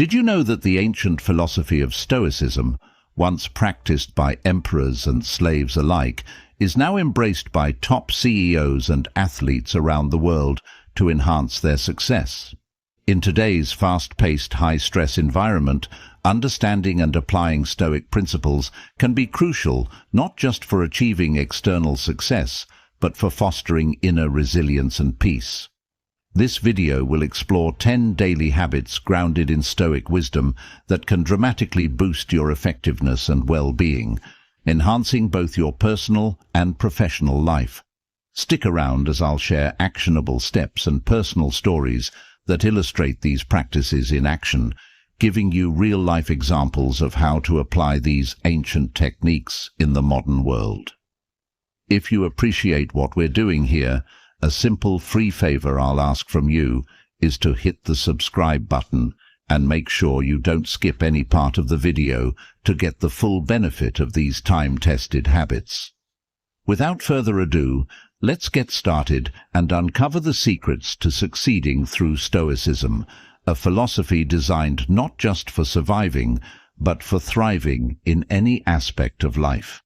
Did you know that the ancient philosophy of Stoicism, once practiced by emperors and slaves alike, is now embraced by top CEOs and athletes around the world to enhance their success? In today's fast-paced, high-stress environment, understanding and applying Stoic principles can be crucial not just for achieving external success, but for fostering inner resilience and peace. This video will explore 10 daily habits grounded in Stoic wisdom that can dramatically boost your effectiveness and well-being, enhancing both your personal and professional life. Stick around as I'll share actionable steps and personal stories that illustrate these practices in action, giving you real-life examples of how to apply these ancient techniques in the modern world. If you appreciate what we're doing here, a simple free favor I'll ask from you is to hit the subscribe button and make sure you don't skip any part of the video to get the full benefit of these time-tested habits. Without further ado, let's get started and uncover the secrets to succeeding through Stoicism, a philosophy designed not just for surviving, but for thriving in any aspect of life.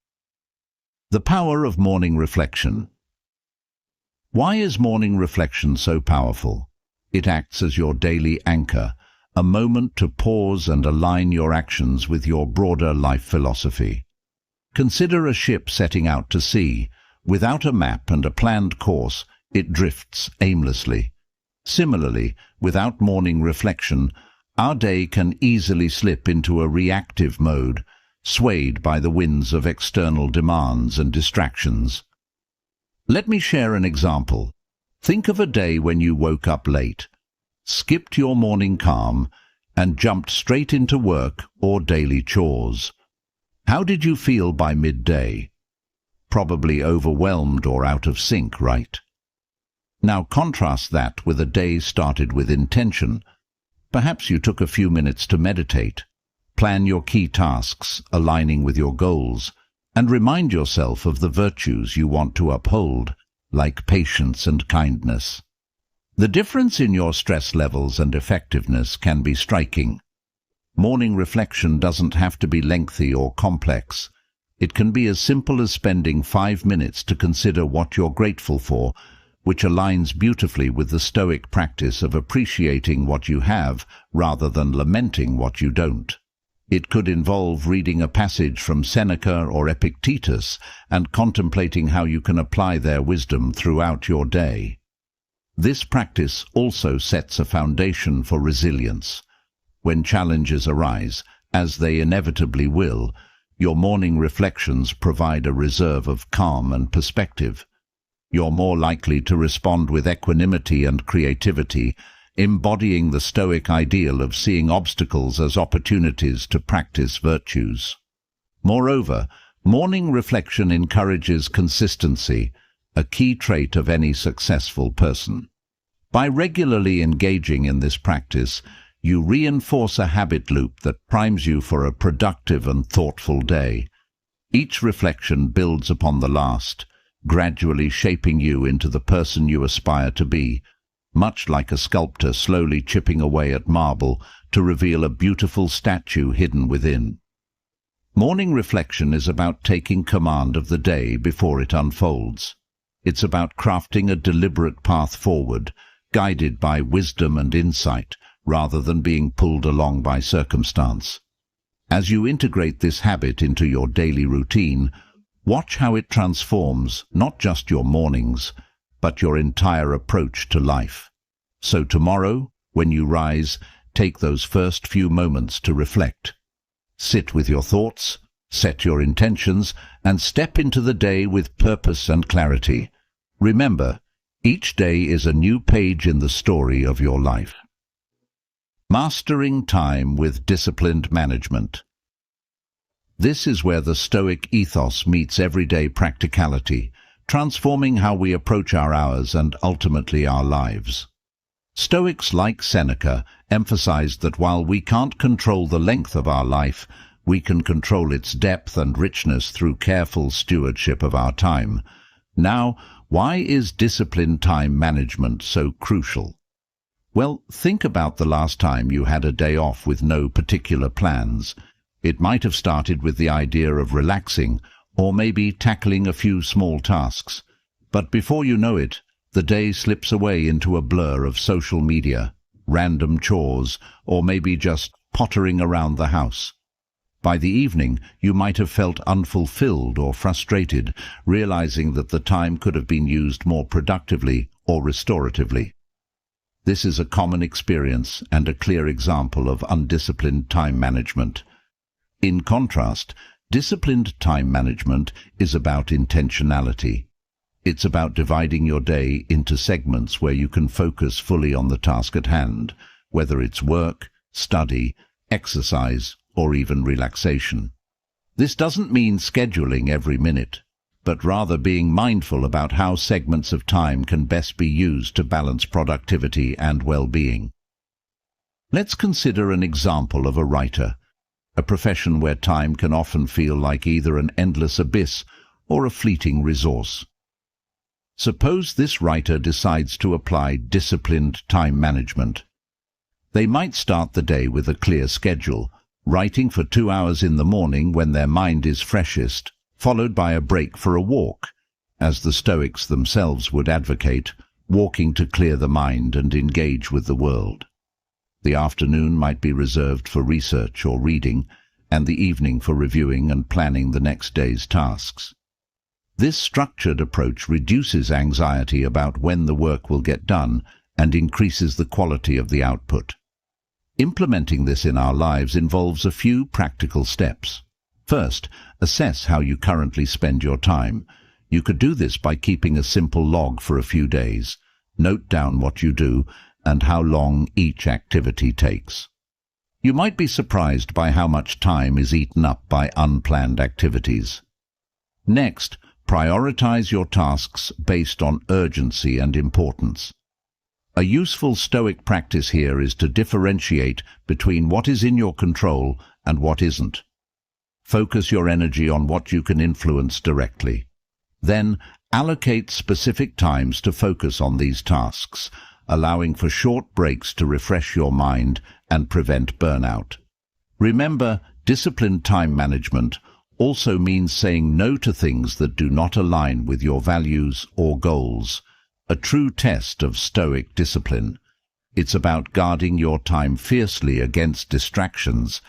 The power of morning reflection. Why is morning reflection so powerful? It acts as your daily anchor, a moment to pause and align your actions with your broader life philosophy. Consider a ship setting out to sea. Without a map and a planned course, it drifts aimlessly. Similarly, without morning reflection, our day can easily slip into a reactive mode, swayed by the winds of external demands and distractions. Let me share an example. Think of a day when you woke up late, skipped your morning calm, and jumped straight into work or daily chores. How did you feel by midday? Probably overwhelmed or out of sync, right? Now contrast that with a day started with intention. Perhaps you took a few minutes to meditate, plan your key tasks aligning with your goals, and remind yourself of the virtues you want to uphold, like patience and kindness. The difference in your stress levels and effectiveness can be striking. Morning reflection doesn't have to be lengthy or complex. It can be as simple as spending 5 minutes to consider what you're grateful for, which aligns beautifully with the Stoic practice of appreciating what you have rather than lamenting what you don't. It could involve reading a passage from Seneca or Epictetus and contemplating how you can apply their wisdom throughout your day. This practice also sets a foundation for resilience. When challenges arise, as they inevitably will, your morning reflections provide a reserve of calm and perspective. You're more likely to respond with equanimity and creativity, embodying the Stoic ideal of seeing obstacles as opportunities to practice virtues. Moreover, morning reflection encourages consistency, a key trait of any successful person. By regularly engaging in this practice, you reinforce a habit loop that primes you for a productive and thoughtful day. Each reflection builds upon the last, gradually shaping you into the person you aspire to be, much like a sculptor slowly chipping away at marble to reveal a beautiful statue hidden within. Morning reflection is about taking command of the day before it unfolds. It's about crafting a deliberate path forward, guided by wisdom and insight, rather than being pulled along by circumstance. As you integrate this habit into your daily routine, watch how it transforms not just your mornings, but your entire approach to life. So tomorrow, when you rise, take those first few moments to reflect. Sit with your thoughts, set your intentions, and step into the day with purpose and clarity. Remember, each day is a new page in the story of your life. Mastering time with disciplined management. This is where the Stoic ethos meets everyday practicality, transforming how we approach our hours and ultimately our lives. Stoics like Seneca emphasized that while we can't control the length of our life, we can control its depth and richness through careful stewardship of our time. Now, why is disciplined time management so crucial? Well, think about the last time you had a day off with no particular plans. It might have started with the idea of relaxing, or maybe tackling a few small tasks. But before you know it, the day slips away into a blur of social media, random chores, or maybe just pottering around the house. By the evening, you might have felt unfulfilled or frustrated, realizing that the time could have been used more productively or restoratively. This is a common experience and a clear example of undisciplined time management. In contrast, disciplined time management is about intentionality. It's about dividing your day into segments where you can focus fully on the task at hand, whether it's work, study, exercise, or even relaxation. This doesn't mean scheduling every minute, but rather being mindful about how segments of time can best be used to balance productivity and well-being. Let's consider an example of a writer, a profession where time can often feel like either an endless abyss or a fleeting resource. Suppose this writer decides to apply disciplined time management. They might start the day with a clear schedule, writing for 2 hours in the morning when their mind is freshest, followed by a break for a walk, as the Stoics themselves would advocate, walking to clear the mind and engage with the world. The afternoon might be reserved for research or reading, and the evening for reviewing and planning the next day's tasks. This structured approach reduces anxiety about when the work will get done and increases the quality of the output. Implementing this in our lives involves a few practical steps. First, assess how you currently spend your time. You could do this by keeping a simple log for a few days. Note down what you do and how long each activity takes. You might be surprised by how much time is eaten up by unplanned activities. Next, prioritize your tasks based on urgency and importance. A useful Stoic practice here is to differentiate between what is in your control and what isn't. Focus your energy on what you can influence directly. Then, allocate specific times to focus on these tasks, allowing for short breaks to refresh your mind and prevent burnout. Remember, disciplined time management also means saying no to things that do not align with your values or goals, a true test of Stoic discipline. It's about guarding your time fiercely against distractions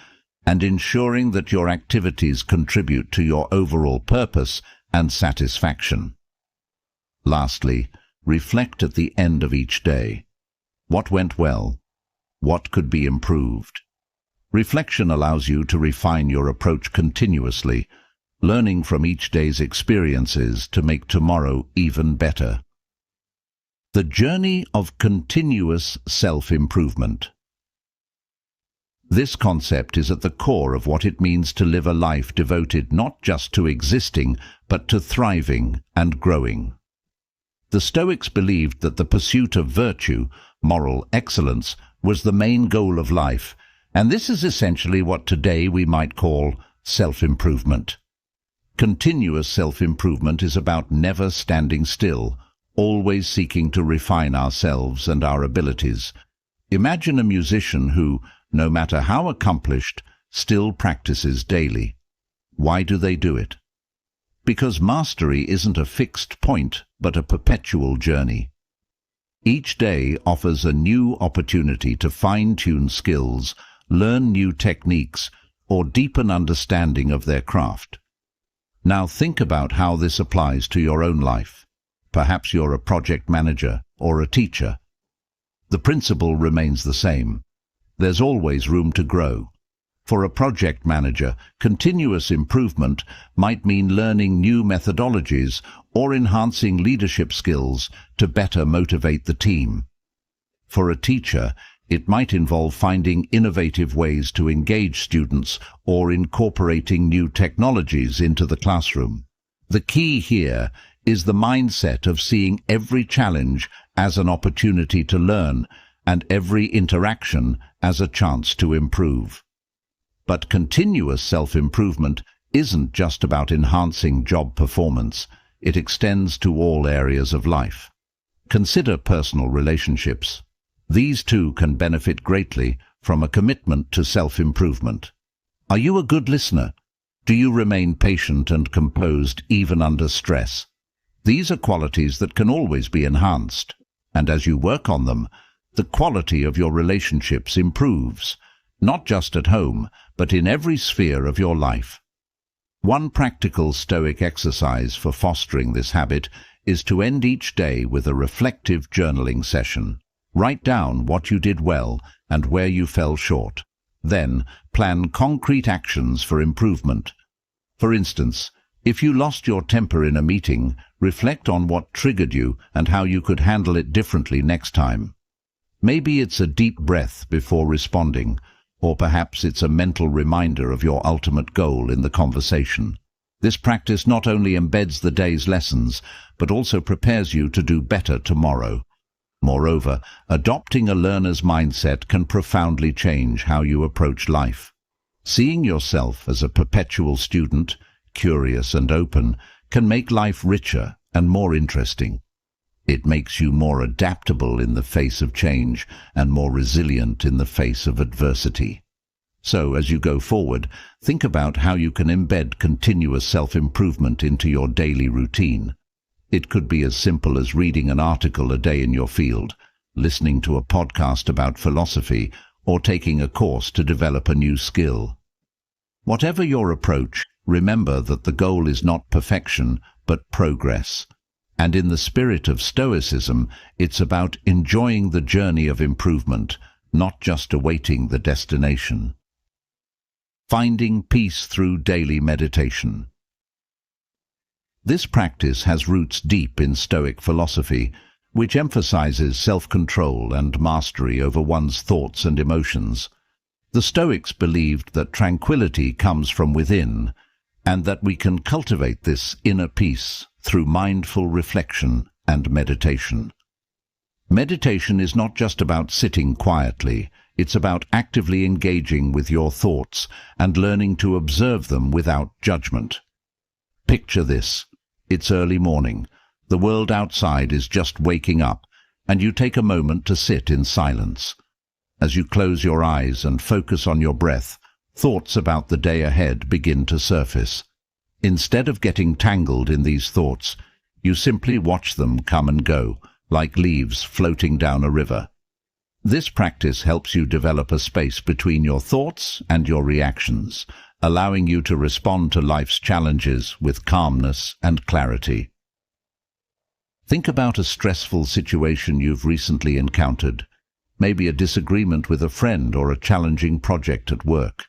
and ensuring that your activities contribute to your overall purpose and satisfaction. Lastly, reflect at the end of each day. What went well? What could be improved? Reflection allows you to refine your approach continuously, learning from each day's experiences to make tomorrow even better. The journey of continuous self-improvement. This concept is at the core of what it means to live a life devoted not just to existing, but to thriving and growing. The Stoics believed that the pursuit of virtue, moral excellence, was the main goal of life, and this is essentially what today we might call self-improvement. Continuous self-improvement is about never standing still, always seeking to refine ourselves and our abilities. Imagine a musician who, no matter how accomplished, still practices daily. Why do they do it? Because mastery isn't a fixed point, but a perpetual journey. Each day offers a new opportunity to fine-tune skills, learn new techniques, or deepen understanding of their craft. Now think about how this applies to your own life. Perhaps you're a project manager or a teacher. The principle remains the same. There's always room to grow. For a project manager, continuous improvement might mean learning new methodologies or enhancing leadership skills to better motivate the team. For a teacher, it might involve finding innovative ways to engage students or incorporating new technologies into the classroom. The key here is the mindset of seeing every challenge as an opportunity to learn and every interaction as a chance to improve. But continuous self-improvement isn't just about enhancing job performance. It extends to all areas of life. Consider personal relationships. These two can benefit greatly from a commitment to self-improvement. Are you a good listener? Do you remain patient and composed even under stress? These are qualities that can always be enhanced, and as you work on them, the quality of your relationships improves, not just at home, but in every sphere of your life. One practical Stoic exercise for fostering this habit is to end each day with a reflective journaling session. Write down what you did well and where you fell short. Then, plan concrete actions for improvement. For instance, if you lost your temper in a meeting, reflect on what triggered you and how you could handle it differently next time. Maybe it's a deep breath before responding, or perhaps it's a mental reminder of your ultimate goal in the conversation. This practice not only embeds the day's lessons, but also prepares you to do better tomorrow. Moreover, adopting a learner's mindset can profoundly change how you approach life. Seeing yourself as a perpetual student, curious and open, can make life richer and more interesting. It makes you more adaptable in the face of change and more resilient in the face of adversity. So, as you go forward, think about how you can embed continuous self-improvement into your daily routine. It could be as simple as reading an article a day in your field, listening to a podcast about philosophy, or taking a course to develop a new skill. Whatever your approach, remember that the goal is not perfection, but progress. And in the spirit of Stoicism, it's about enjoying the journey of improvement, not just awaiting the destination. Finding peace through daily meditation. This practice has roots deep in Stoic philosophy, which emphasizes self-control and mastery over one's thoughts and emotions. The Stoics believed that tranquility comes from within, and that we can cultivate this inner peace through mindful reflection and meditation. Meditation is not just about sitting quietly, it's about actively engaging with your thoughts and learning to observe them without judgment. Picture this. It's early morning. The world outside is just waking up, and you take a moment to sit in silence. As you close your eyes and focus on your breath, thoughts about the day ahead begin to surface. Instead of getting tangled in these thoughts, you simply watch them come and go, like leaves floating down a river. This practice helps you develop a space between your thoughts and your reactions, allowing you to respond to life's challenges with calmness and clarity. Think about a stressful situation you've recently encountered, maybe a disagreement with a friend or a challenging project at work.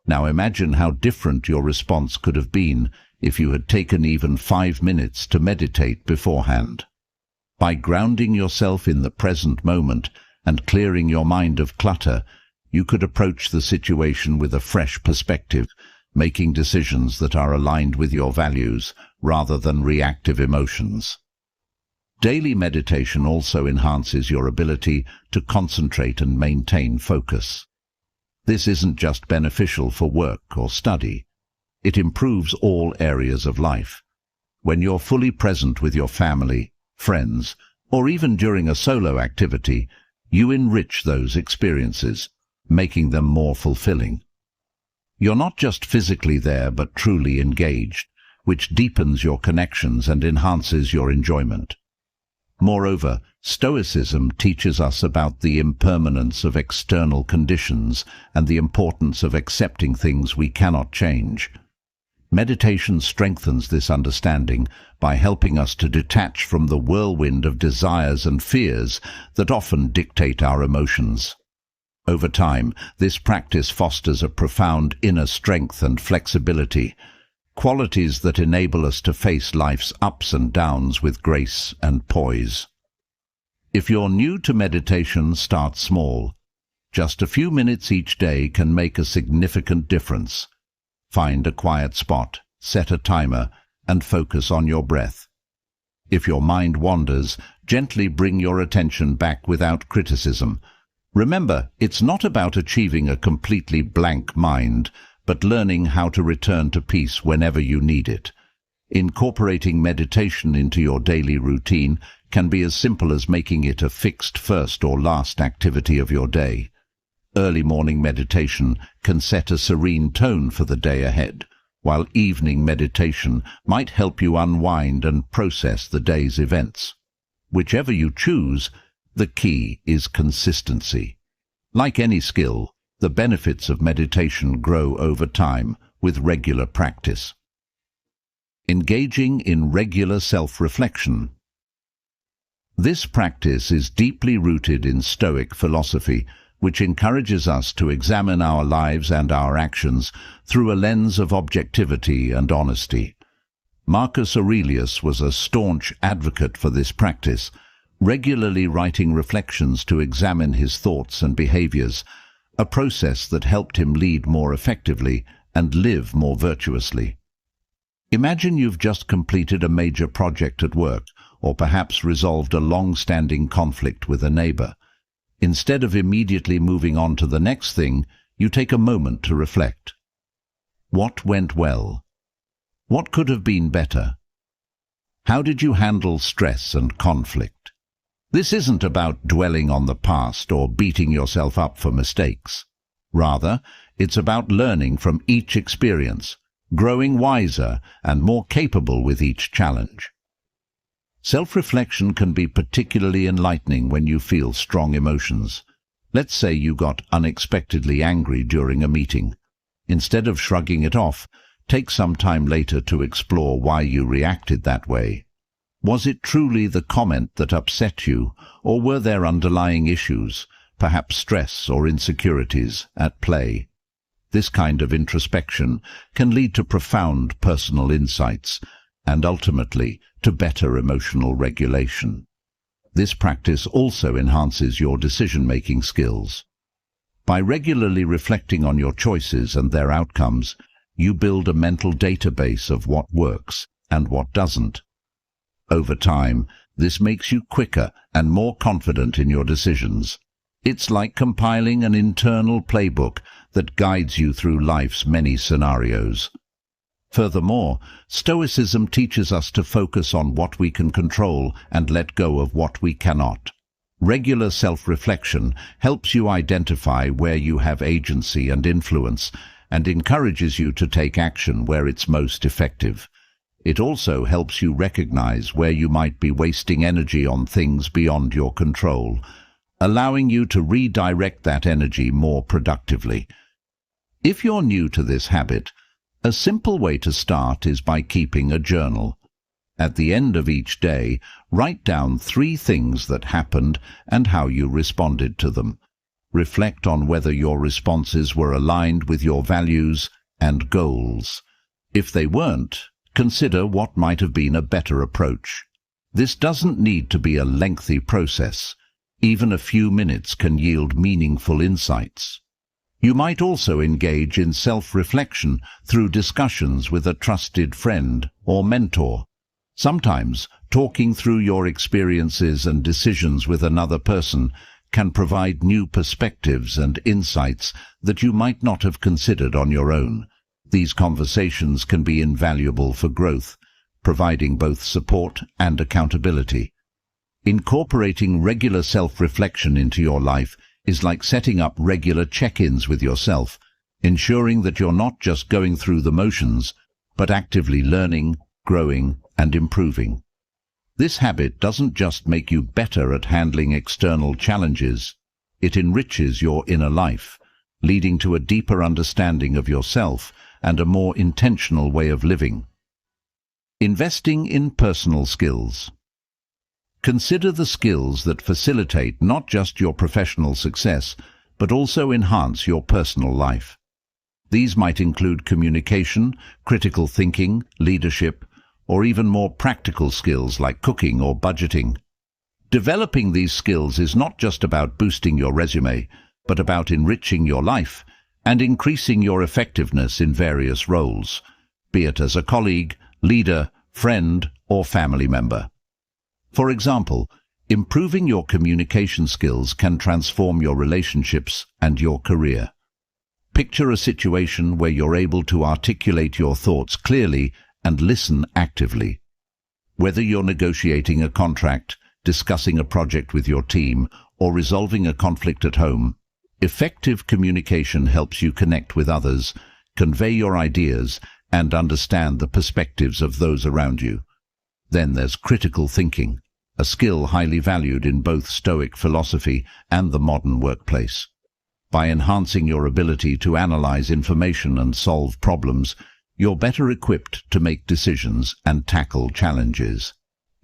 Now imagine how different your response could have been if you had taken even 5 minutes to meditate beforehand. By grounding yourself in the present moment and clearing your mind of clutter, you could approach the situation with a fresh perspective, making decisions that are aligned with your values rather than reactive emotions. Daily meditation also enhances your ability to concentrate and maintain focus. This isn't just beneficial for work or study. It improves all areas of life. When you're fully present with your family, friends, or even during a solo activity, you enrich those experiences, making them more fulfilling. You're not just physically there, but truly engaged, which deepens your connections and enhances your enjoyment. Moreover, Stoicism teaches us about the impermanence of external conditions and the importance of accepting things we cannot change. Meditation strengthens this understanding by helping us to detach from the whirlwind of desires and fears that often dictate our emotions. Over time, this practice fosters a profound inner strength and flexibility, qualities that enable us to face life's ups and downs with grace and poise. If you're new to meditation, start small. Just a few minutes each day can make a significant difference. Find a quiet spot, set a timer, and focus on your breath. If your mind wanders, gently bring your attention back without criticism. Remember, it's not about achieving a completely blank mind, but learning how to return to peace whenever you need it. Incorporating meditation into your daily routine can be as simple as making it a fixed first or last activity of your day. Early morning meditation can set a serene tone for the day ahead, while evening meditation might help you unwind and process the day's events. Whichever you choose, the key is consistency. Like any skill, the benefits of meditation grow over time with regular practice. Engaging in regular self-reflection. This practice is deeply rooted in Stoic philosophy, which encourages us to examine our lives and our actions through a lens of objectivity and honesty. Marcus Aurelius was a staunch advocate for this practice, regularly writing reflections to examine his thoughts and behaviors, a process that helped him lead more effectively and live more virtuously. Imagine you've just completed a major project at work, or perhaps resolved a long-standing conflict with a neighbor. Instead of immediately moving on to the next thing, you take a moment to reflect. What went well? What could have been better? How did you handle stress and conflict? This isn't about dwelling on the past or beating yourself up for mistakes. Rather, it's about learning from each experience, growing wiser and more capable with each challenge. Self-reflection can be particularly enlightening when you feel strong emotions. Let's say you got unexpectedly angry during a meeting. Instead of shrugging it off, take some time later to explore why you reacted that way. Was it truly the comment that upset you, or were there underlying issues, perhaps stress or insecurities, at play? This kind of introspection can lead to profound personal insights and ultimately to better emotional regulation. This practice also enhances your decision-making skills. By regularly reflecting on your choices and their outcomes, you build a mental database of what works and what doesn't. Over time, this makes you quicker and more confident in your decisions. It's like compiling an internal playbook that guides you through life's many scenarios. Furthermore, Stoicism teaches us to focus on what we can control and let go of what we cannot. Regular self-reflection helps you identify where you have agency and influence and encourages you to take action where it's most effective. It also helps you recognize where you might be wasting energy on things beyond your control, allowing you to redirect that energy more productively. If you're new to this habit, a simple way to start is by keeping a journal. At the end of each day, write down 3 things that happened and how you responded to them. Reflect on whether your responses were aligned with your values and goals. If they weren't, consider what might have been a better approach. This doesn't need to be a lengthy process. Even a few minutes can yield meaningful insights. You might also engage in self-reflection through discussions with a trusted friend or mentor. Sometimes, talking through your experiences and decisions with another person can provide new perspectives and insights that you might not have considered on your own. These conversations can be invaluable for growth, providing both support and accountability. Incorporating regular self-reflection into your life is like setting up regular check-ins with yourself, ensuring that you're not just going through the motions, but actively learning, growing, and improving. This habit doesn't just make you better at handling external challenges, it enriches your inner life, leading to a deeper understanding of yourself and a more intentional way of living. Investing in personal skills. Consider the skills that facilitate not just your professional success, but also enhance your personal life. These might include communication, critical thinking, leadership, or even more practical skills like cooking or budgeting. Developing these skills is not just about boosting your resume, but about enriching your life and increasing your effectiveness in various roles, be it as a colleague, leader, friend, or family member. For example, improving your communication skills can transform your relationships and your career. Picture a situation where you're able to articulate your thoughts clearly and listen actively. Whether you're negotiating a contract, discussing a project with your team, or resolving a conflict at home, effective communication helps you connect with others, convey your ideas, and understand the perspectives of those around you. Then there's critical thinking, a skill highly valued in both Stoic philosophy and the modern workplace. By enhancing your ability to analyze information and solve problems, you're better equipped to make decisions and tackle challenges.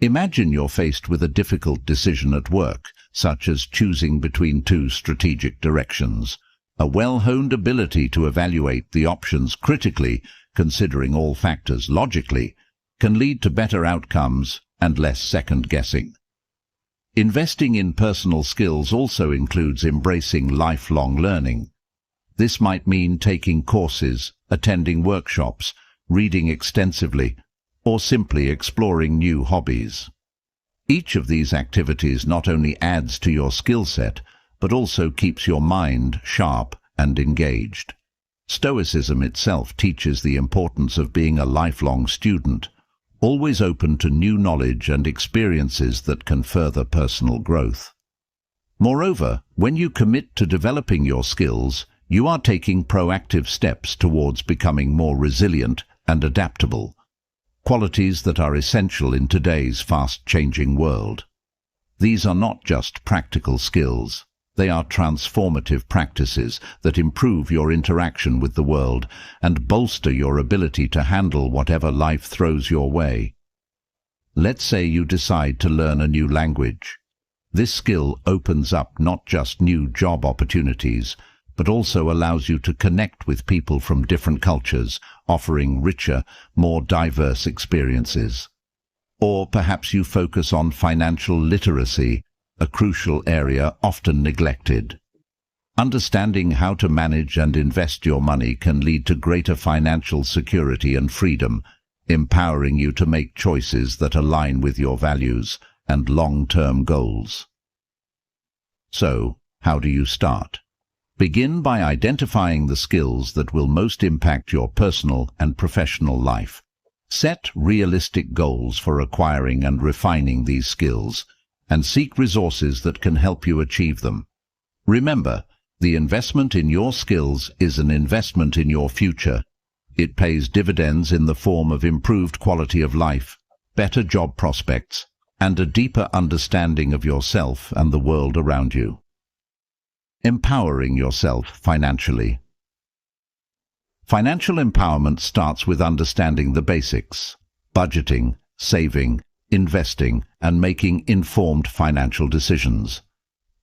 Imagine you're faced with a difficult decision at work, such as choosing between two strategic directions. A well-honed ability to evaluate the options critically, considering all factors logically, can lead to better outcomes and less second-guessing. Investing in personal skills also includes embracing lifelong learning. This might mean taking courses, attending workshops, reading extensively, or simply exploring new hobbies. Each of these activities not only adds to your skill set, but also keeps your mind sharp and engaged. Stoicism itself teaches the importance of being a lifelong student, always open to new knowledge and experiences that can further personal growth. Moreover, when you commit to developing your skills, you are taking proactive steps towards becoming more resilient and adaptable, qualities that are essential in today's fast-changing world. These are not just practical skills. They are transformative practices that improve your interaction with the world and bolster your ability to handle whatever life throws your way. Let's say you decide to learn a new language. This skill opens up not just new job opportunities, but also allows you to connect with people from different cultures, offering richer, more diverse experiences. Or perhaps you focus on financial literacy, a crucial area often neglected. Understanding how to manage and invest your money can lead to greater financial security and freedom, empowering you to make choices that align with your values and long-term goals. So, how do you start? Begin by identifying the skills that will most impact your personal and professional life. Set realistic goals for acquiring and refining these skills, and seek resources that can help you achieve them. Remember, the investment in your skills is an investment in your future. It pays dividends in the form of improved quality of life, better job prospects, and a deeper understanding of yourself and the world around you. Empowering yourself financially. Financial empowerment starts with understanding the basics: budgeting, saving, investing, and making informed financial decisions.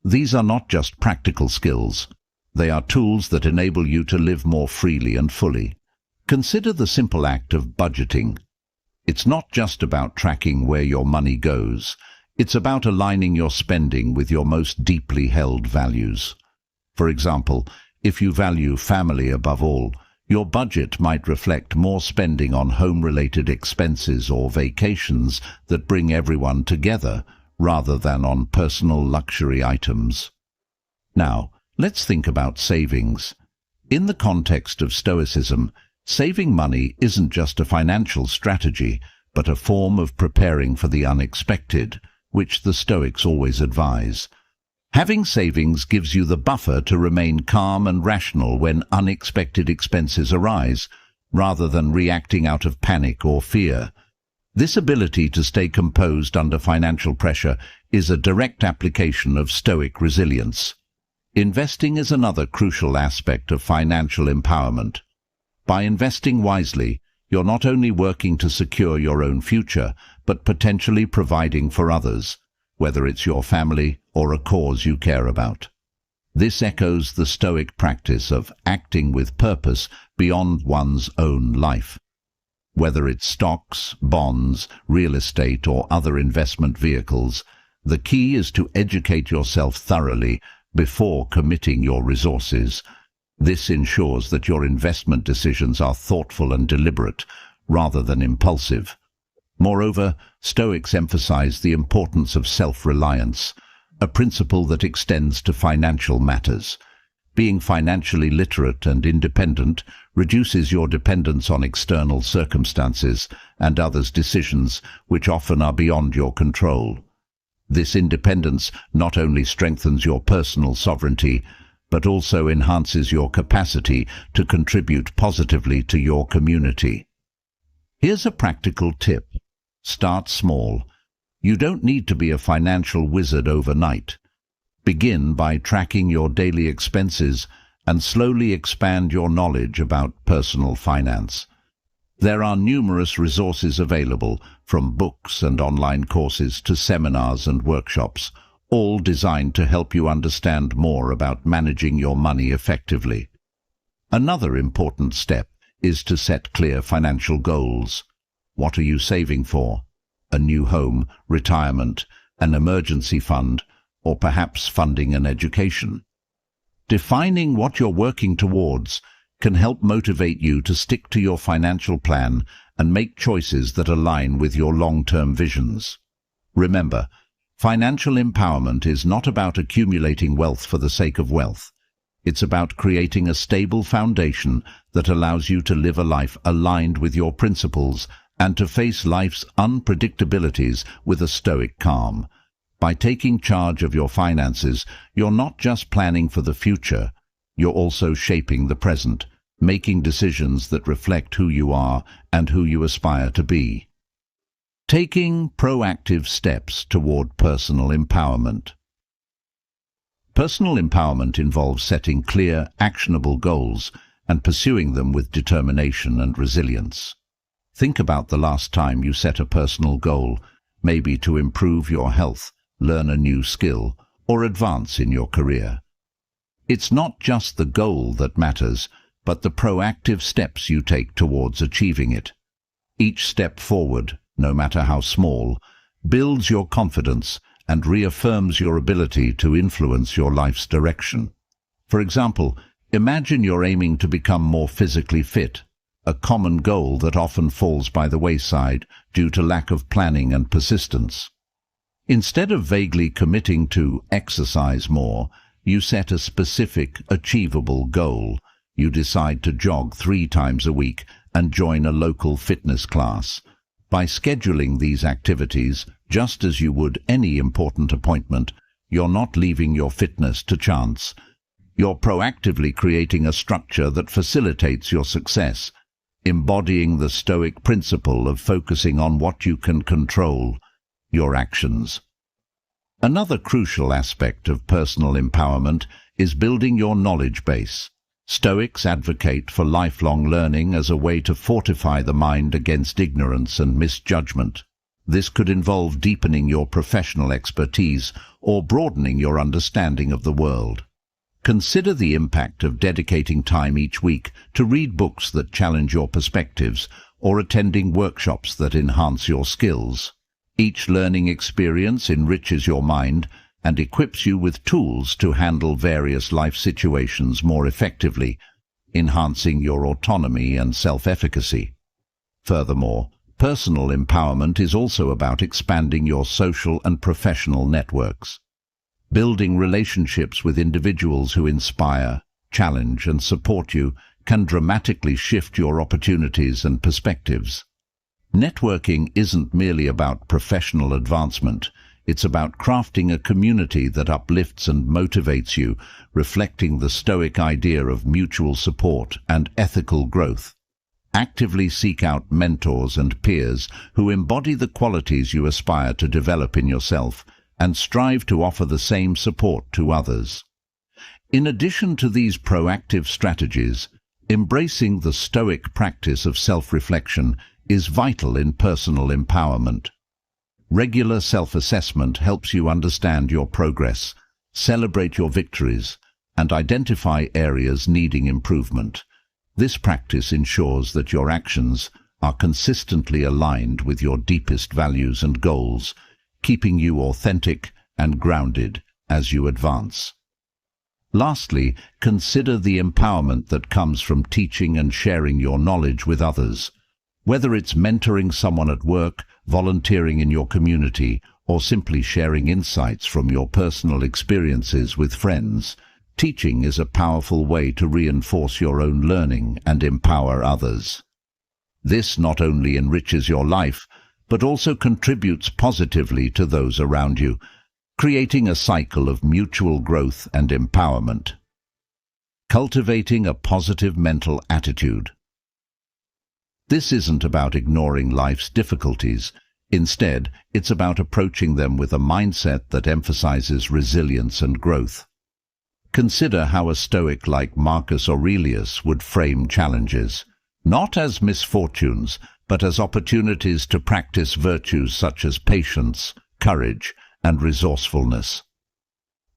These are not just practical skills. They are tools that enable you to live more freely and fully. Consider the simple act of budgeting. It's not just about tracking where your money goes. It's about aligning your spending with your most deeply held values. For example, if you value family above all, your budget might reflect more spending on home-related expenses or vacations that bring everyone together, rather than on personal luxury items. Now, let's think about savings. In the context of Stoicism, saving money isn't just a financial strategy, but a form of preparing for the unexpected, which the Stoics always advise. Having savings gives you the buffer to remain calm and rational when unexpected expenses arise, rather than reacting out of panic or fear. This ability to stay composed under financial pressure is a direct application of Stoic resilience. Investing is another crucial aspect of financial empowerment. By investing wisely, you're not only working to secure your own future, but potentially providing for others, whether it's your family or a cause you care about. This echoes the Stoic practice of acting with purpose beyond one's own life. Whether it's stocks, bonds, real estate, or other investment vehicles, the key is to educate yourself thoroughly before committing your resources. This ensures that your investment decisions are thoughtful and deliberate, rather than impulsive. Moreover, Stoics emphasize the importance of self-reliance, a principle that extends to financial matters. Being financially literate and independent reduces your dependence on external circumstances and others' decisions, which often are beyond your control. This independence not only strengthens your personal sovereignty, but also enhances your capacity to contribute positively to your community. Here's a practical tip. Start small. You don't need to be a financial wizard overnight. Begin by tracking your daily expenses and slowly expand your knowledge about personal finance. There are numerous resources available, from books and online courses to seminars and workshops, all designed to help you understand more about managing your money effectively. Another important step is to set clear financial goals. What are you saving for? A new home, retirement, an emergency fund, or perhaps funding an education? Defining what you're working towards can help motivate you to stick to your financial plan and make choices that align with your long-term visions. Remember, financial empowerment is not about accumulating wealth for the sake of wealth. It's about creating a stable foundation that allows you to live a life aligned with your principles and to face life's unpredictabilities with a stoic calm. By taking charge of your finances, you're not just planning for the future, you're also shaping the present, making decisions that reflect who you are and who you aspire to be. Taking proactive steps toward personal empowerment. Personal empowerment involves setting clear, actionable goals and pursuing them with determination and resilience. Think about the last time you set a personal goal, maybe to improve your health, learn a new skill, or advance in your career. It's not just the goal that matters, but the proactive steps you take towards achieving it. Each step forward, no matter how small, builds your confidence and reaffirms your ability to influence your life's direction. For example, imagine you're aiming to become more physically fit, a common goal that often falls by the wayside due to lack of planning and persistence. Instead of vaguely committing to exercise more, you set a specific, achievable goal. You decide to jog 3 times a week and join a local fitness class. By scheduling these activities, just as you would any important appointment, you're not leaving your fitness to chance. You're proactively creating a structure that facilitates your success, embodying the Stoic principle of focusing on what you can control, your actions. Another crucial aspect of personal empowerment is building your knowledge base. Stoics advocate for lifelong learning as a way to fortify the mind against ignorance and misjudgment. This could involve deepening your professional expertise or broadening your understanding of the world. Consider the impact of dedicating time each week to read books that challenge your perspectives or attending workshops that enhance your skills. Each learning experience enriches your mind and equips you with tools to handle various life situations more effectively, enhancing your autonomy and self-efficacy. Furthermore, personal empowerment is also about expanding your social and professional networks. Building relationships with individuals who inspire, challenge, and support you can dramatically shift your opportunities and perspectives. Networking isn't merely about professional advancement. It's about crafting a community that uplifts and motivates you, reflecting the Stoic idea of mutual support and ethical growth. Actively seek out mentors and peers who embody the qualities you aspire to develop in yourself, and strive to offer the same support to others. In addition to these proactive strategies, embracing the Stoic practice of self-reflection is vital in personal empowerment. Regular self-assessment helps you understand your progress, celebrate your victories, and identify areas needing improvement. This practice ensures that your actions are consistently aligned with your deepest values and goals, keeping you authentic and grounded as you advance. Lastly, consider the empowerment that comes from teaching and sharing your knowledge with others. Whether it's mentoring someone at work, volunteering in your community, or simply sharing insights from your personal experiences with friends, Teaching is a powerful way to reinforce your own learning and empower others. This not only enriches your life, but also contributes positively to those around you, creating a cycle of mutual growth and empowerment. Cultivating a positive mental attitude. This isn't about ignoring life's difficulties. Instead, it's about approaching them with a mindset that emphasizes resilience and growth. Consider how a Stoic like Marcus Aurelius would frame challenges, not as misfortunes, but as opportunities to practice virtues such as patience, courage, and resourcefulness.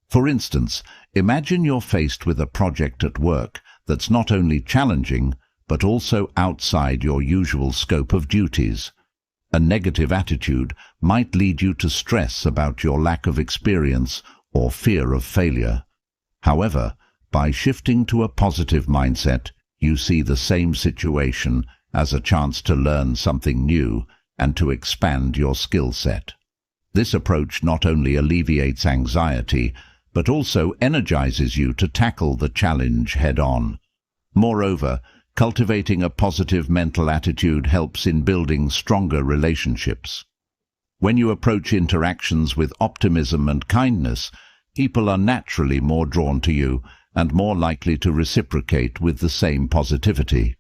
For instance, imagine you're faced with a project at work that's not only challenging, but also outside your usual scope of duties. A negative attitude might lead you to stress about your lack of experience or fear of failure. However, by shifting to a positive mindset, you see the same situation as a chance to learn something new and to expand your skill set. This approach not only alleviates anxiety, but also energizes you to tackle the challenge head-on. Moreover, cultivating a positive mental attitude helps in building stronger relationships. When you approach interactions with optimism and kindness, people are naturally more drawn to you and more likely to reciprocate with the same positivity.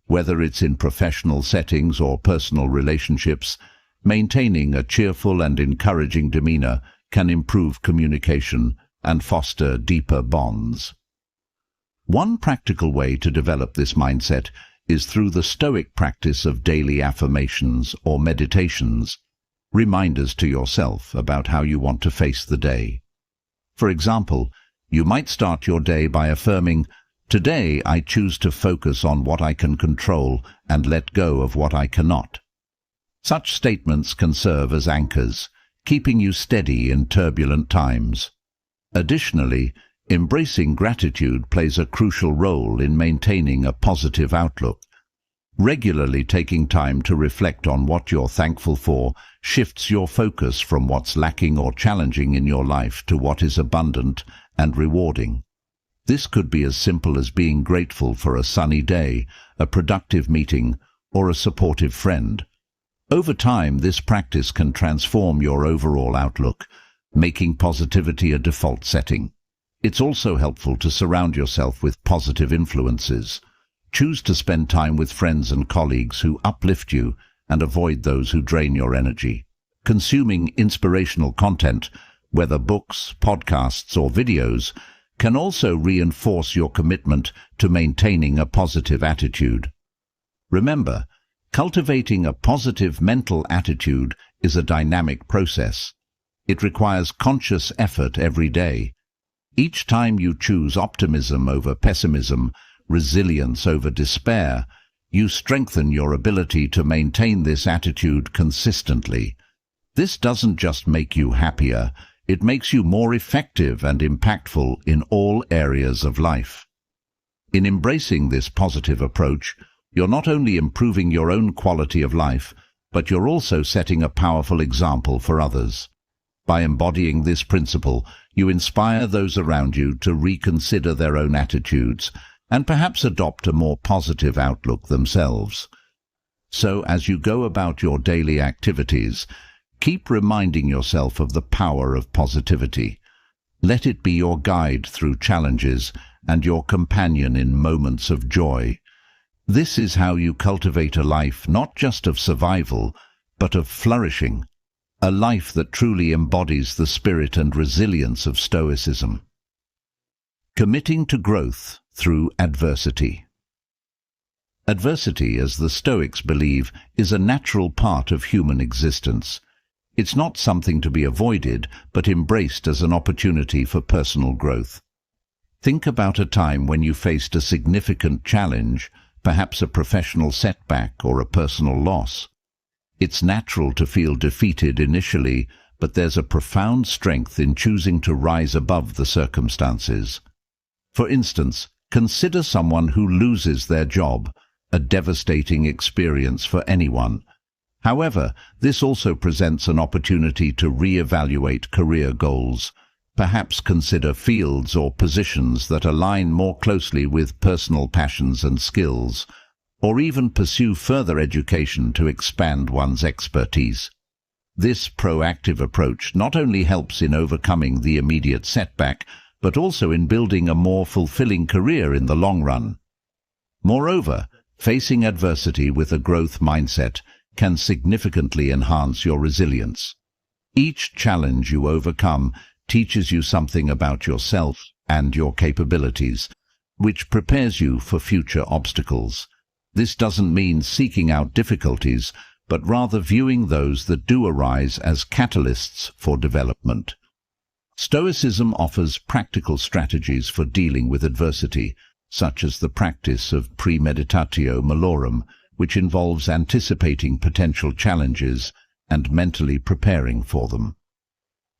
Whether it's in professional settings or personal relationships, maintaining a cheerful and encouraging demeanor can improve communication and foster deeper bonds. One practical way to develop this mindset is through the Stoic practice of daily affirmations or meditations, reminders to yourself about how you want to face the day. For example, you might start your day by affirming, "Today I choose to focus on what I can control and let go of what I cannot." Such statements can serve as anchors, keeping you steady in turbulent times. Additionally, embracing gratitude plays a crucial role in maintaining a positive outlook. Regularly taking time to reflect on what you're thankful for shifts your focus from what's lacking or challenging in your life to what is abundant and rewarding. This could be as simple as being grateful for a sunny day, a productive meeting, or a supportive friend. Over time, this practice can transform your overall outlook, making positivity a default setting. It's also helpful to surround yourself with positive influences. Choose to spend time with friends and colleagues who uplift you and avoid those who drain your energy. Consuming inspirational content, whether books, podcasts, or videos, can also reinforce your commitment to maintaining a positive attitude. Remember, cultivating a positive mental attitude is a dynamic process. It requires conscious effort every day. Each time you choose optimism over pessimism, resilience over despair, you strengthen your ability to maintain this attitude consistently. This doesn't just make you happier, it makes you more effective and impactful in all areas of life. In embracing this positive approach, you're not only improving your own quality of life, but you're also setting a powerful example for others. By embodying this principle, you inspire those around you to reconsider their own attitudes and perhaps adopt a more positive outlook themselves. So, as you go about your daily activities, keep reminding yourself of the power of positivity. Let it be your guide through challenges and your companion in moments of joy. This is how you cultivate a life not just of survival, but of flourishing, a life that truly embodies the spirit and resilience of Stoicism. Committing to growth through adversity. Adversity, as the Stoics believe, is a natural part of human existence. It's not something to be avoided, but embraced as an opportunity for personal growth. Think about a time when you faced a significant challenge, perhaps a professional setback or a personal loss. It's natural to feel defeated initially, but there's a profound strength in choosing to rise above the circumstances. For instance, consider someone who loses their job, a devastating experience for anyone. However, this also presents an opportunity to re-evaluate career goals, Perhaps consider fields or positions that align more closely with personal passions and skills, or even pursue further education to expand one's expertise. This proactive approach not only helps in overcoming the immediate setback, but also in building a more fulfilling career in the long run. Moreover, facing adversity with a growth mindset can significantly enhance your resilience. Each challenge you overcome teaches you something about yourself and your capabilities, which prepares you for future obstacles. This doesn't mean seeking out difficulties, but rather viewing those that do arise as catalysts for development. Stoicism offers practical strategies for dealing with adversity, such as the practice of premeditatio malorum, which involves anticipating potential challenges and mentally preparing for them.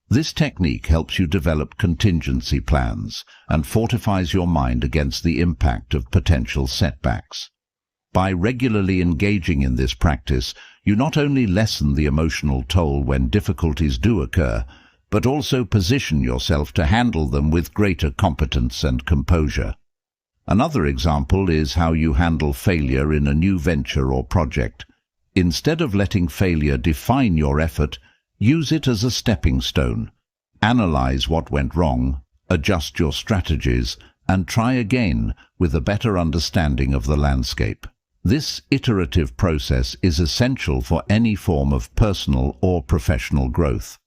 This technique helps you develop contingency plans and fortifies your mind against the impact of potential setbacks. By regularly engaging in this practice, you not only lessen the emotional toll when difficulties do occur, but also position yourself to handle them with greater competence and composure. Another example is how you handle failure in a new venture or project. Instead of letting failure define your effort, use it as a stepping stone. Analyze what went wrong, adjust your strategies, and try again with a better understanding of the landscape. This iterative process is essential for any form of personal or professional growth.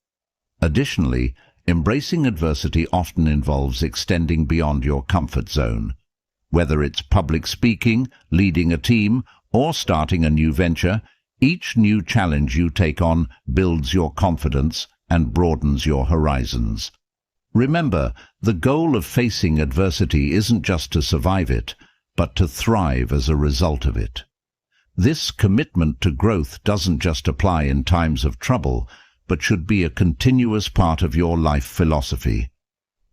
Additionally, embracing adversity often involves extending beyond your comfort zone. Whether it's public speaking, leading a team, or starting a new venture, each new challenge you take on builds your confidence and broadens your horizons. Remember, the goal of facing adversity isn't just to survive it, but to thrive as a result of it. This commitment to growth doesn't just apply in times of trouble, but should be a continuous part of your life philosophy.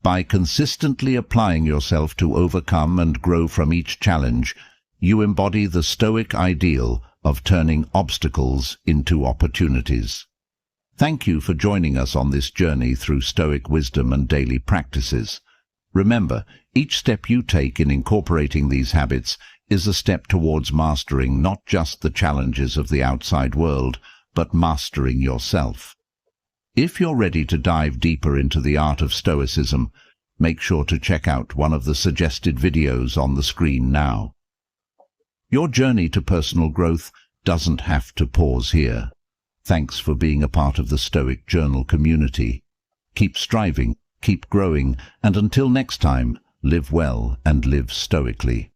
By consistently applying yourself to overcome and grow from each challenge, you embody the Stoic ideal of turning obstacles into opportunities. Thank you for joining us on this journey through Stoic wisdom and daily practices. Remember, each step you take in incorporating these habits is a step towards mastering not just the challenges of the outside world, but mastering yourself. If you're ready to dive deeper into the art of Stoicism, make sure to check out one of the suggested videos on the screen now. Your journey to personal growth doesn't have to pause here. Thanks for being a part of the Stoic Journal community. Keep striving, keep growing, and until next time, live well and live stoically.